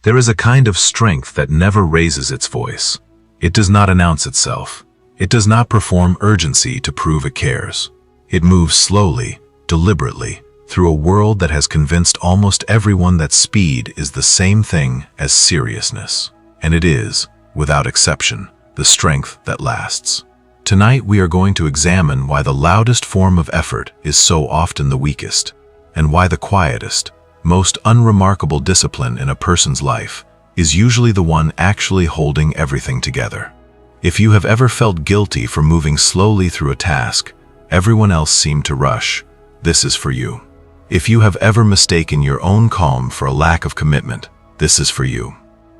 There is a kind of strength that never raises its voice. It does not announce itself. It does not perform urgency to prove it cares. It moves slowly, deliberately, through a world that has convinced almost everyone that speed is the same thing as seriousness. And it is, without exception, the strength that lasts. Tonight we are going to examine why the loudest form of effort is so often the weakest, and why the quietest, most unremarkable discipline in a person's life is usually the one actually holding everything together. If you have ever felt guilty for moving slowly through a task, everyone else seemed to rush, this is for you. If you have ever mistaken your own calm for a lack of commitment, this is for you.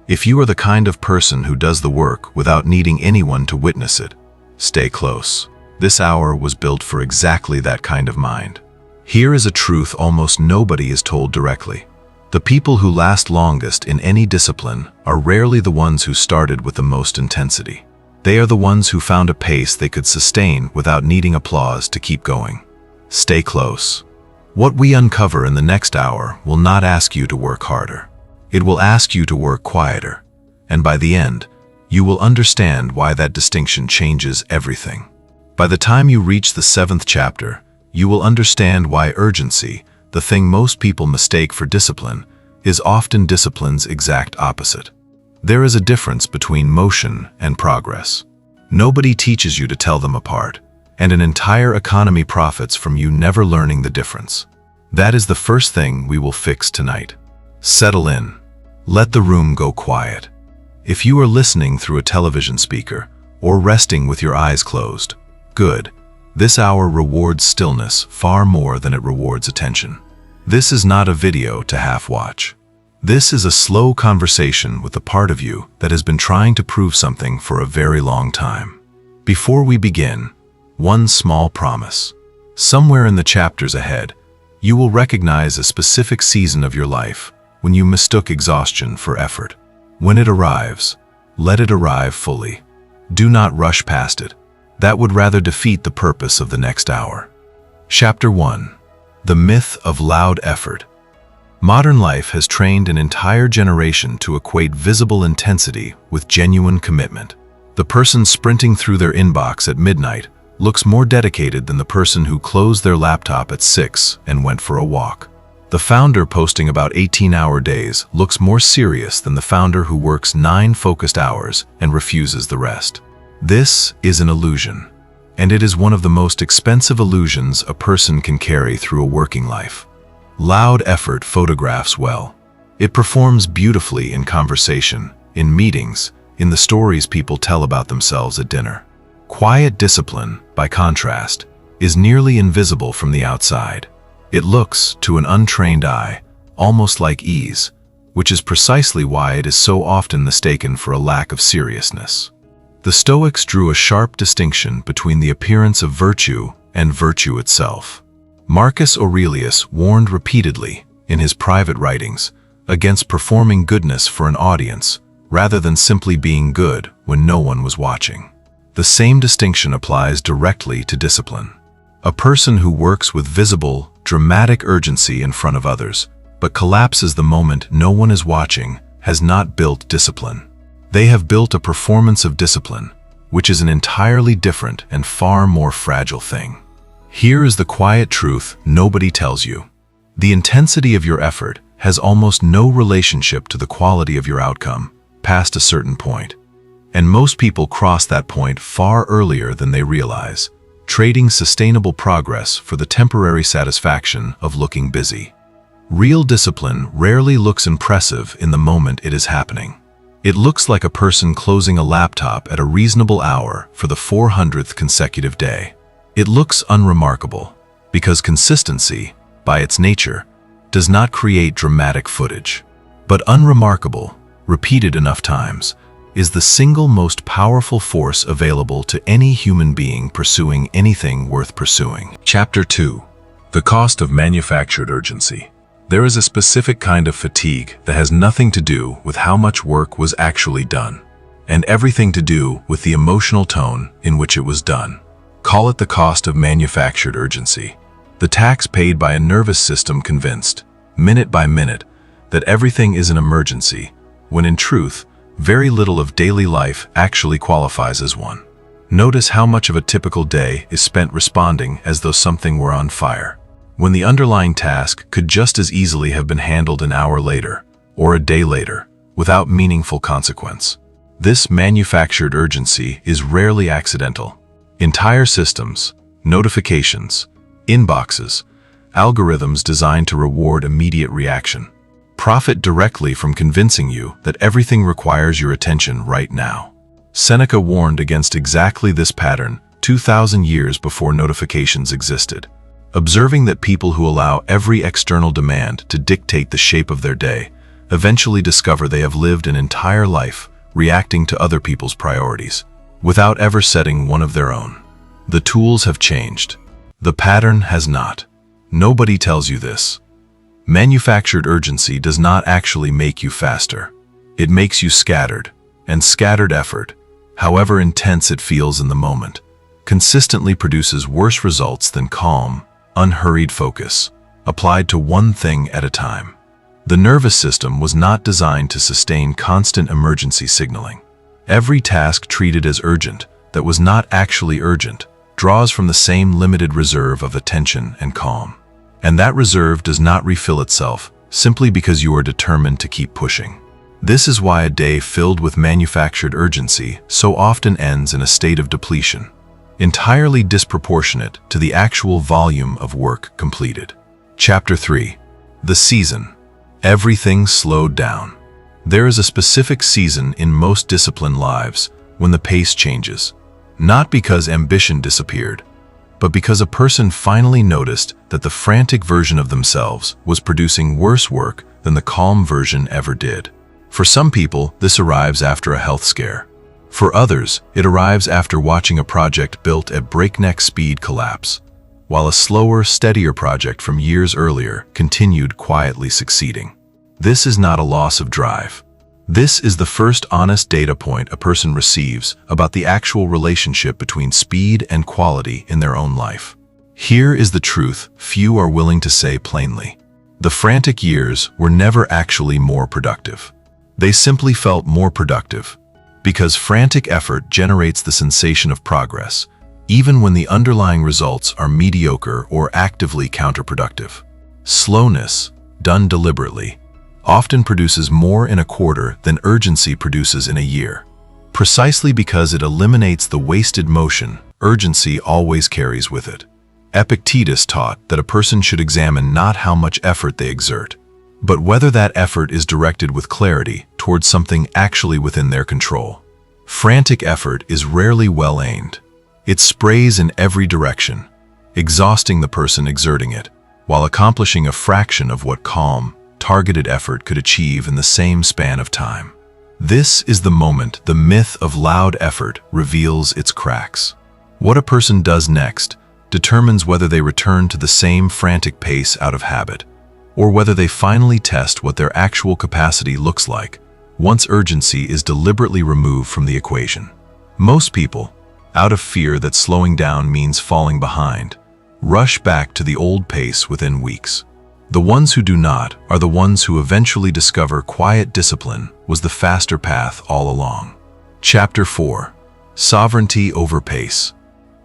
If you are the kind of person who does the work without needing anyone to witness it, stay close. This hour was built for exactly that kind of mind. Here is a truth almost nobody is told directly. The people who last longest in any discipline are rarely the ones who started with the most intensity. They are the ones who found a pace they could sustain without needing applause to keep going. Stay close. What we uncover in the next hour will not ask you to work harder. It will ask you to work quieter. And by the end, you will understand why that distinction changes everything. By the time you reach the 7th chapter, you will understand why urgency, the thing most people mistake for discipline, is often discipline's exact opposite. There is a difference between motion and progress. Nobody teaches you to tell them apart, and an entire economy profits from you never learning the difference. That is the first thing we will fix tonight. Settle in. Let the room go quiet. If you are listening through a television speaker or resting with your eyes closed, good. This hour rewards stillness far more than it rewards attention. This is not a video to half-watch. This is a slow conversation with a part of you that has been trying to prove something for a very long time. Before we begin, one small promise. Somewhere in the chapters ahead, you will recognize a specific season of your life when you mistook exhaustion for effort. When it arrives, let it arrive fully. Do not rush past it. That would rather defeat the purpose of the next hour. Chapter 1. The Myth of Loud Effort. Modern life has trained an entire generation to equate visible intensity with genuine commitment. The person sprinting through their inbox at midnight looks more dedicated than the person who closed their laptop at 6 and went for a walk. The founder posting about 18-hour days looks more serious than the founder who works 9 focused hours and refuses the rest. This is an illusion, and it is one of the most expensive illusions a person can carry through a working life. Loud effort photographs well. It performs beautifully in conversation, in meetings, in the stories people tell about themselves at dinner. Quiet discipline, by contrast, is nearly invisible from the outside. It looks, to an untrained eye, almost like ease, which is precisely why it is so often mistaken for a lack of seriousness. The Stoics drew a sharp distinction between the appearance of virtue and virtue itself. Marcus Aurelius warned repeatedly, in his private writings, against performing goodness for an audience, rather than simply being good when no one was watching. The same distinction applies directly to discipline. A person who works with visible, dramatic urgency in front of others, but collapses the moment no one is watching, has not built discipline. They have built a performance of discipline, which is an entirely different and far more fragile thing. Here is the quiet truth nobody tells you. The intensity of your effort has almost no relationship to the quality of your outcome, past a certain point. And most people cross that point far earlier than they realize, trading sustainable progress for the temporary satisfaction of looking busy. Real discipline rarely looks impressive in the moment it is happening. It looks like a person closing a laptop at a reasonable hour for the 400th consecutive day. It looks unremarkable because consistency, by its nature, does not create dramatic footage. But unremarkable, repeated enough times, is the single most powerful force available to any human being pursuing anything worth pursuing. Chapter 2. The Cost of Manufactured Urgency. There is a specific kind of fatigue that has nothing to do with how much work was actually done, and everything to do with the emotional tone in which it was done. Call it the cost of manufactured urgency, the tax paid by a nervous system convinced, minute by minute, that everything is an emergency, when in truth, very little of daily life actually qualifies as one. Notice how much of a typical day is spent responding as though something were on fire, when the underlying task could just as easily have been handled an hour later, or a day later, without meaningful consequence. This manufactured urgency is rarely accidental. Entire systems, notifications, inboxes, algorithms designed to reward immediate reaction, profit directly from convincing you that everything requires your attention right now. Seneca warned against exactly this pattern 2,000 years before notifications existed, observing that people who allow every external demand to dictate the shape of their day eventually discover they have lived an entire life reacting to other people's priorities, without ever setting one of their own. The tools have changed. The pattern has not. Nobody tells you this. Manufactured urgency does not actually make you faster. It makes you scattered, and scattered effort, however intense it feels in the moment, consistently produces worse results than calm, unhurried focus, applied to one thing at a time. The nervous system was not designed to sustain constant emergency signaling. Every task treated as urgent that was not actually urgent draws from the same limited reserve of attention and calm. And that reserve does not refill itself simply because you are determined to keep pushing. This is why a day filled with manufactured urgency so often ends in a state of depletion, entirely disproportionate to the actual volume of work completed. Chapter 3. The Season. Everything slowed down. There is a specific season in most disciplined lives when the pace changes, not because ambition disappeared, but because a person finally noticed that the frantic version of themselves was producing worse work than the calm version ever did. For some people, this arrives after a health scare. For others, it arrives after watching a project built at breakneck speed collapse, while a slower, steadier project from years earlier continued quietly succeeding. This is not a loss of drive. This is the first honest data point a person receives about the actual relationship between speed and quality in their own life. Here is the truth few are willing to say plainly. The frantic years were never actually more productive. They simply felt more productive, because frantic effort generates the sensation of progress, even when the underlying results are mediocre or actively counterproductive. Slowness, done deliberately, often produces more in a quarter than urgency produces in a year. Precisely because it eliminates the wasted motion urgency always carries with it. Epictetus taught that a person should examine not how much effort they exert, but whether that effort is directed with clarity towards something actually within their control. Frantic effort is rarely well aimed. It sprays in every direction, exhausting the person exerting it, while accomplishing a fraction of what calm, targeted effort could achieve in the same span of time. This is the moment the myth of loud effort reveals its cracks. What a person does next determines whether they return to the same frantic pace out of habit, or whether they finally test what their actual capacity looks like once urgency is deliberately removed from the equation. Most people, out of fear that slowing down means falling behind, rush back to the old pace within weeks. The ones who do not are the ones who eventually discover quiet discipline was the faster path all along. Chapter 4. Sovereignty over pace.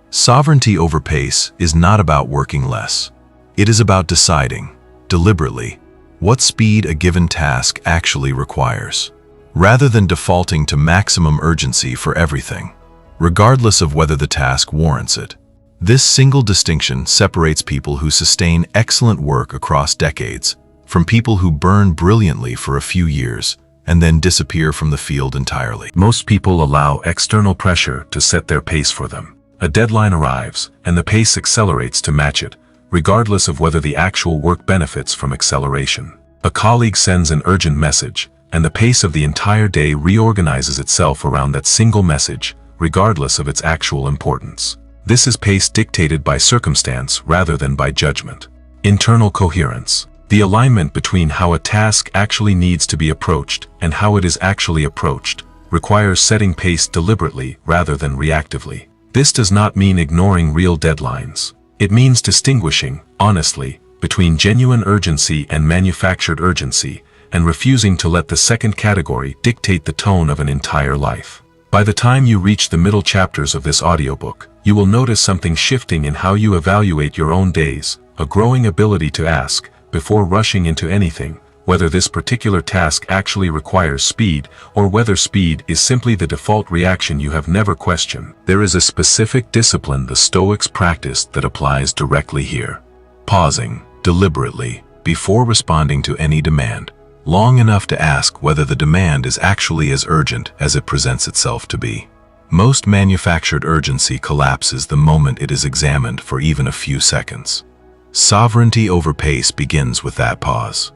Sovereignty over pace is not about working less. It is about deciding, deliberately, what speed a given task actually requires, rather than defaulting to maximum urgency for everything, regardless of whether the task warrants it. This single distinction separates people who sustain excellent work across decades from people who burn brilliantly for a few years and then disappear from the field entirely. Most people allow external pressure to set their pace for them. A deadline arrives, and the pace accelerates to match it, regardless of whether the actual work benefits from acceleration. A colleague sends an urgent message, and the pace of the entire day reorganizes itself around that single message, regardless of its actual importance. This is pace dictated by circumstance rather than by judgment. Internal coherence. The alignment between how a task actually needs to be approached and how it is actually approached requires setting pace deliberately rather than reactively. This does not mean ignoring real deadlines. It means distinguishing, honestly, between genuine urgency and manufactured urgency, and refusing to let the second category dictate the tone of an entire life. By the time you reach the middle chapters of this audiobook, you will notice something shifting in how you evaluate your own days, a growing ability to ask, before rushing into anything, whether this particular task actually requires speed, or whether speed is simply the default reaction you have never questioned. There is a specific discipline the Stoics practiced that applies directly here. Pausing, deliberately, before responding to any demand, long enough to ask whether the demand is actually as urgent as it presents itself to be. Most manufactured urgency collapses the moment it is examined for even a few seconds. Sovereignty over pace begins with that pause.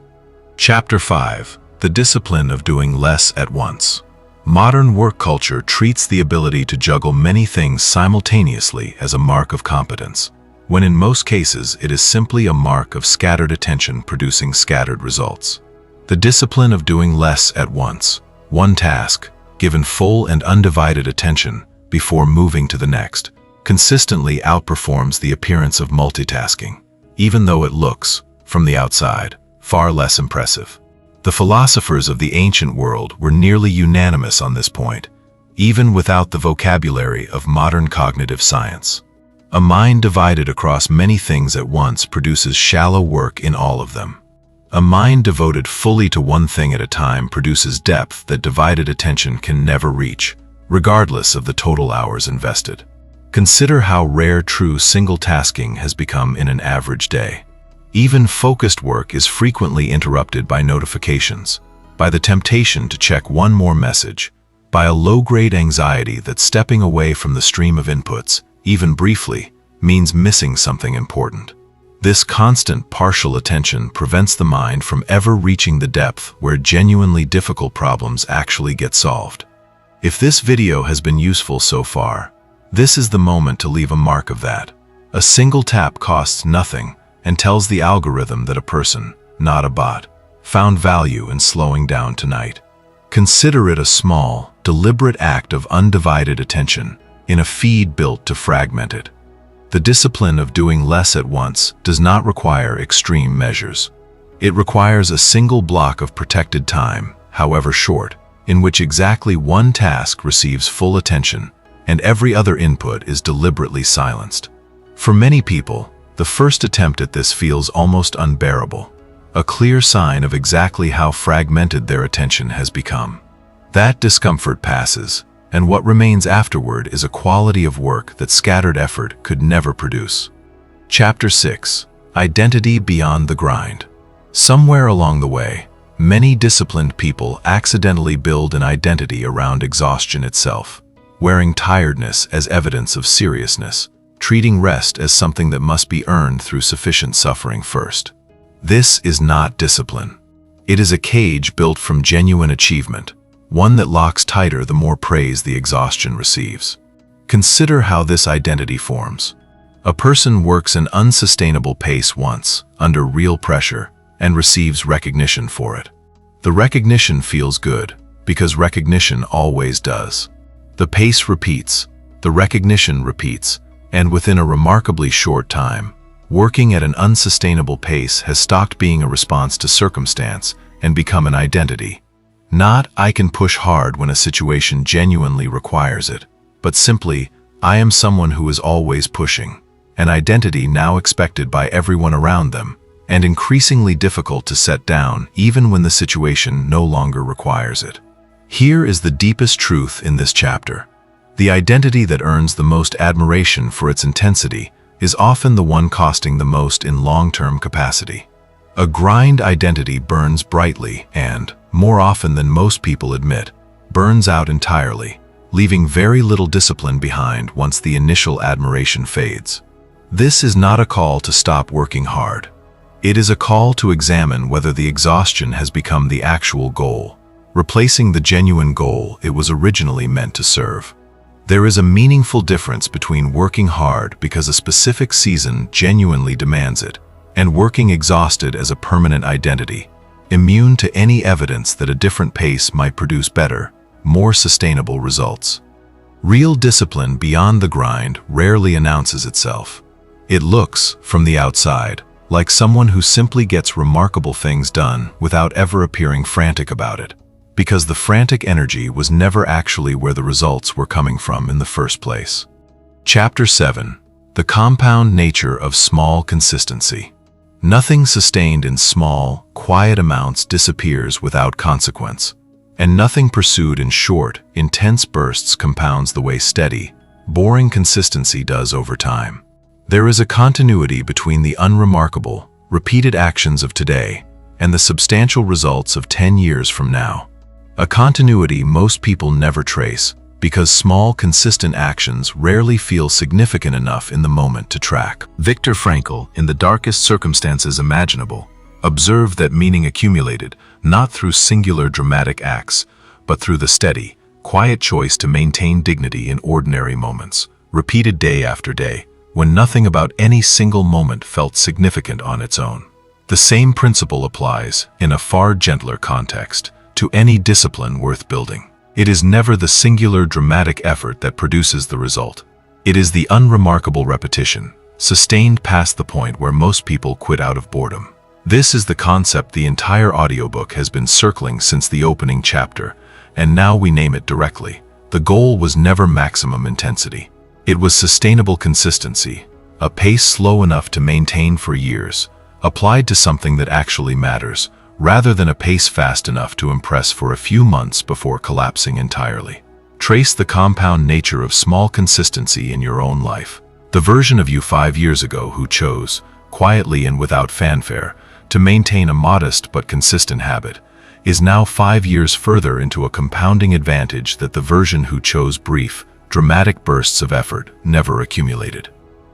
Chapter 5. The Discipline of Doing Less at Once. Modern work culture treats the ability to juggle many things simultaneously as a mark of competence, when in most cases it is simply a mark of scattered attention producing scattered results. The discipline of doing less at once, one task, given full and undivided attention before moving to the next, consistently outperforms the appearance of multitasking, even though it looks, from the outside, far less impressive. The philosophers of the ancient world were nearly unanimous on this point, even without the vocabulary of modern cognitive science. A mind divided across many things at once produces shallow work in all of them. A mind devoted fully to one thing at a time produces depth that divided attention can never reach, regardless of the total hours invested. Consider how rare true single-tasking has become in an average day. Even focused work is frequently interrupted by notifications, by the temptation to check one more message, by a low-grade anxiety that stepping away from the stream of inputs, even briefly, means missing something important. This constant partial attention prevents the mind from ever reaching the depth where genuinely difficult problems actually get solved. If this video has been useful so far, this is the moment to leave a mark of that. A single tap costs nothing and tells the algorithm that a person, not a bot, found value in slowing down tonight. Consider it a small, deliberate act of undivided attention in a feed built to fragment it. The discipline of doing less at once does not require extreme measures. It requires a single block of protected time, however short, in which exactly one task receives full attention and every other input is deliberately silenced. For many people, the first attempt at this feels almost unbearable, a clear sign of exactly how fragmented their attention has become. That discomfort passes, and what remains afterward is a quality of work that scattered effort could never produce. Chapter 6. Identity Beyond the Grind. Somewhere along the way, many disciplined people accidentally build an identity around exhaustion itself, wearing tiredness as evidence of seriousness, treating rest as something that must be earned through sufficient suffering first. This is not discipline. It is a cage built from genuine achievement, one that locks tighter the more praise the exhaustion receives. Consider how this identity forms. A person works an unsustainable pace once, under real pressure, and receives recognition for it. The recognition feels good, because recognition always does. The pace repeats, the recognition repeats, and within a remarkably short time, working at an unsustainable pace has stopped being a response to circumstance and become an identity. Not, I can push hard when a situation genuinely requires it, but simply, I am someone who is always pushing, an identity now expected by everyone around them, and increasingly difficult to set down even when the situation no longer requires it. Here is the deepest truth in this chapter. The identity that earns the most admiration for its intensity is often the one costing the most in long-term capacity. A grind identity burns brightly and, more often than most people admit, burns out entirely, leaving very little discipline behind once the initial admiration fades. This is not a call to stop working hard. It is a call to examine whether the exhaustion has become the actual goal, replacing the genuine goal it was originally meant to serve. There is a meaningful difference between working hard because a specific season genuinely demands it, and working exhausted as a permanent identity, immune to any evidence that a different pace might produce better, more sustainable results. Real discipline beyond the grind rarely announces itself. It looks, from the outside, like someone who simply gets remarkable things done without ever appearing frantic about it, because the frantic energy was never actually where the results were coming from in the first place. Chapter 7. The compound nature of small consistency. Nothing sustained in small, quiet amounts disappears without consequence, and nothing pursued in short, intense bursts compounds the way steady, boring consistency does over time. There is a continuity between the unremarkable, repeated actions of today and the substantial results of 10 years from now. A continuity most people never trace because small, consistent actions rarely feel significant enough in the moment to track. Viktor Frankl, in the darkest circumstances imaginable, observed that meaning accumulated not through singular dramatic acts, but through the steady, quiet choice to maintain dignity in ordinary moments, repeated day after day, when nothing about any single moment felt significant on its own. The same principle applies, in a far gentler context, to any discipline worth building. It is never the singular dramatic effort that produces the result. It is the unremarkable repetition, sustained past the point where most people quit out of boredom. This is the concept the entire audiobook has been circling since the opening chapter, and now we name it directly. The goal was never maximum intensity. It was sustainable consistency, a pace slow enough to maintain for years, applied to something that actually matters, rather than a pace fast enough to impress for a few months before collapsing entirely. Trace the compound nature of small consistency in your own life. The version of you 5 years ago who chose, quietly and without fanfare, to maintain a modest but consistent habit, is now 5 years further into a compounding advantage that the version who chose brief, dramatic bursts of effort never accumulated.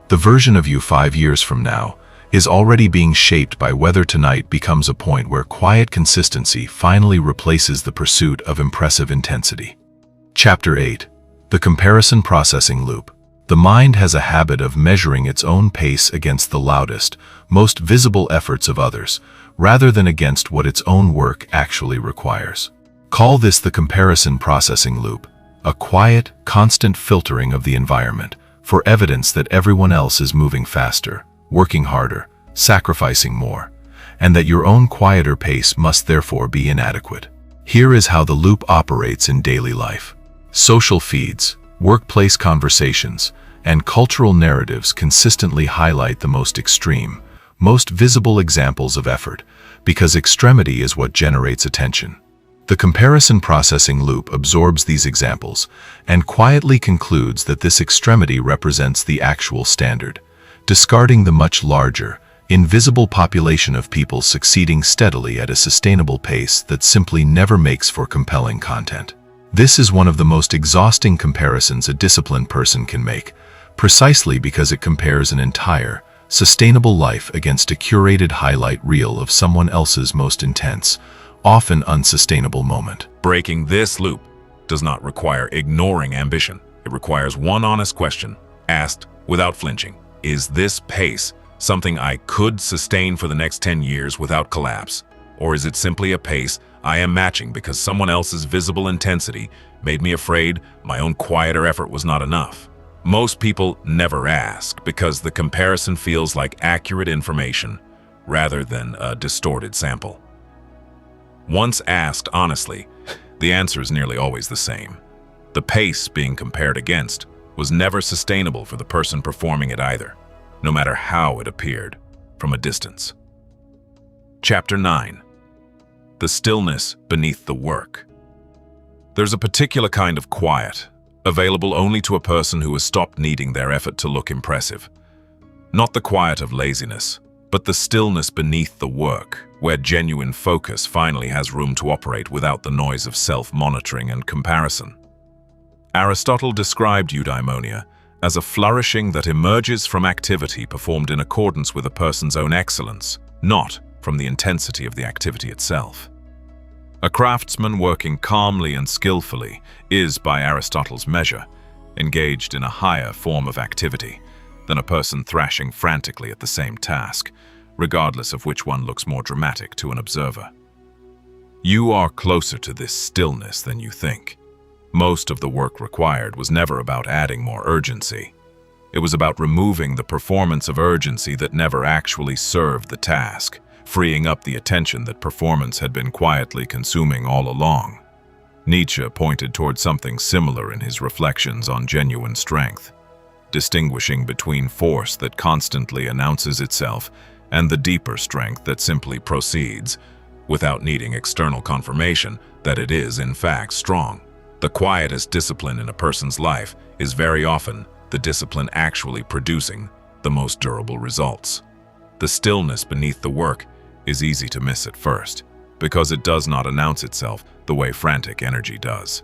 The version of you 5 years from now is already being shaped by whether tonight becomes a point where quiet consistency finally replaces the pursuit of impressive intensity. Chapter 8. The comparison processing loop. The mind has a habit of measuring its own pace against the loudest, most visible efforts of others, rather than against what its own work actually requires. Call this the comparison processing loop, a quiet, constant filtering of the environment for evidence that everyone else is moving faster, working harder, sacrificing more, and that your own quieter pace must therefore be inadequate. Here is how the loop operates in daily life. Social feeds, workplace conversations, and cultural narratives consistently highlight the most extreme, most visible examples of effort, because extremity is what generates attention. The comparison processing loop absorbs these examples and quietly concludes that this extremity represents the actual standard, discarding the much larger, invisible population of people succeeding steadily at a sustainable pace that simply never makes for compelling content. This is one of the most exhausting comparisons a disciplined person can make, precisely because it compares an entire, sustainable life against a curated highlight reel of someone else's most intense, often unsustainable moment. Breaking this loop does not require ignoring ambition. It requires one honest question, asked without flinching. Is this pace something I could sustain for the next 10 years without collapse? Or is it simply a pace I am matching because someone else's visible intensity made me afraid my own quieter effort was not enough? Most people never ask because the comparison feels like accurate information rather than a distorted sample. Once asked honestly, the answer is nearly always the same. The pace being compared against was never sustainable for the person performing it either, no matter how it appeared from a distance. Chapter 9. The stillness beneath the work. There's a particular kind of quiet, available only to a person who has stopped needing their effort to look impressive. Not the quiet of laziness, but the stillness beneath the work, where genuine focus finally has room to operate without the noise of self-monitoring and comparison. Aristotle described eudaimonia as a flourishing that emerges from activity performed in accordance with a person's own excellence, not from the intensity of the activity itself. A craftsman working calmly and skillfully is, by Aristotle's measure, engaged in a higher form of activity than a person thrashing frantically at the same task, regardless of which one looks more dramatic to an observer. You are closer to this stillness than you think. Most of the work required was never about adding more urgency. It was about removing the performance of urgency that never actually served the task, freeing up the attention that performance had been quietly consuming all along. Nietzsche pointed toward something similar in his reflections on genuine strength, distinguishing between force that constantly announces itself and the deeper strength that simply proceeds, without needing external confirmation that it is in fact strong. The quietest discipline in a person's life is very often the discipline actually producing the most durable results. The stillness beneath the work is easy to miss at first, because it does not announce itself the way frantic energy does.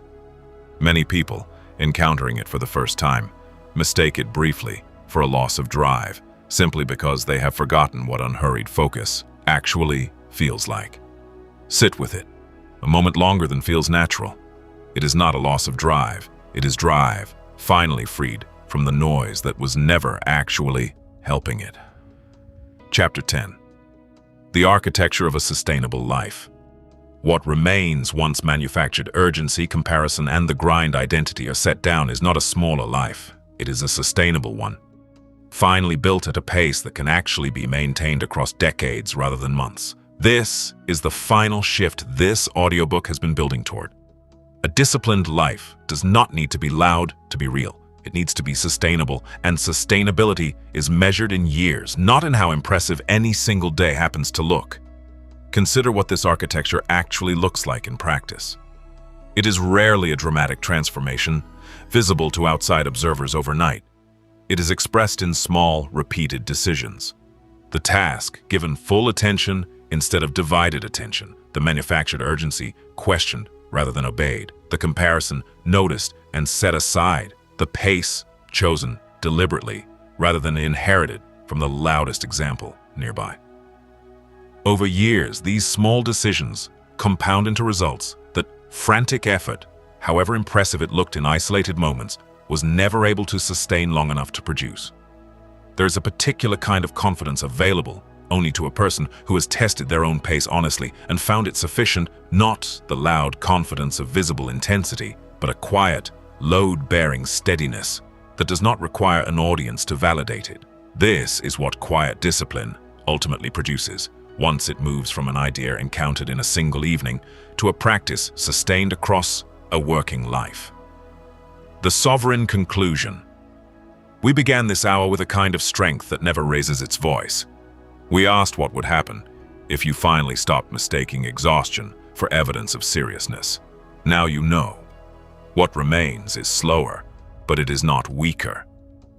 Many people, encountering it for the first time, mistake it briefly for a loss of drive, simply because they have forgotten what unhurried focus actually feels like. Sit with it, a moment longer than feels natural. It is not a loss of drive, it is drive, finally freed from the noise that was never actually helping it. Chapter 10. The Architecture of a Sustainable Life. What remains once manufactured urgency, comparison, and the grind identity are set down is not a smaller life. It is a sustainable one, finally built at a pace that can actually be maintained across decades rather than months. This is the final shift this audiobook has been building toward. A disciplined life does not need to be loud to be real. It needs to be sustainable, and sustainability is measured in years, not in how impressive any single day happens to look. Consider what this architecture actually looks like in practice. It is rarely a dramatic transformation, visible to outside observers overnight. It is expressed in small, repeated decisions. The task given full attention instead of divided attention, the manufactured urgency questioned rather than obeyed, the comparison noticed and set aside, the pace chosen deliberately rather than inherited from the loudest example nearby. Over years, these small decisions compound into results that frantic effort, however impressive it looked in isolated moments, was never able to sustain long enough to produce. There is a particular kind of confidence available only to a person who has tested their own pace honestly and found it sufficient, not the loud confidence of visible intensity, but a quiet, load-bearing steadiness that does not require an audience to validate it. This is what quiet discipline ultimately produces, once it moves from an idea encountered in a single evening to a practice sustained across a working life. The sovereign conclusion. We began this hour with a kind of strength that never raises its voice. We asked what would happen if you finally stopped mistaking exhaustion for evidence of seriousness. Now you know. What remains is slower, but it is not weaker.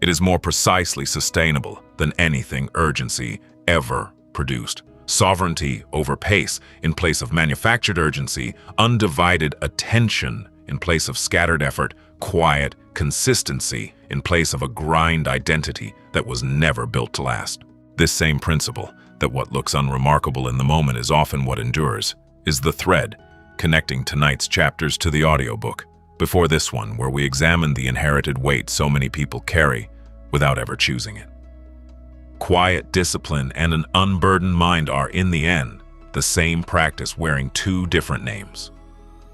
It is more precisely sustainable than anything urgency ever produced. Sovereignty over pace in place of manufactured urgency, undivided attention in place of scattered effort, quiet consistency in place of a grind identity that was never built to last. This same principle, that what looks unremarkable in the moment is often what endures, is the thread connecting tonight's chapters to the audiobook, before this one where we examine the inherited weight so many people carry without ever choosing it. Quiet discipline and an unburdened mind are, in the end, the same practice wearing two different names.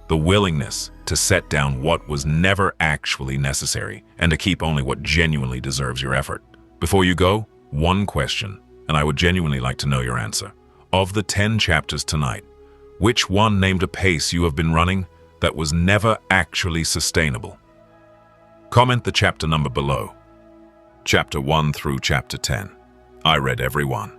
The willingness to set down what was never actually necessary and to keep only what genuinely deserves your effort. Before you go, one question, and I would genuinely like to know your answer. Of the 10 chapters tonight, which one named a pace you have been running that was never actually sustainable? Comment the chapter number below. Chapter 1 through chapter 10. I read every one.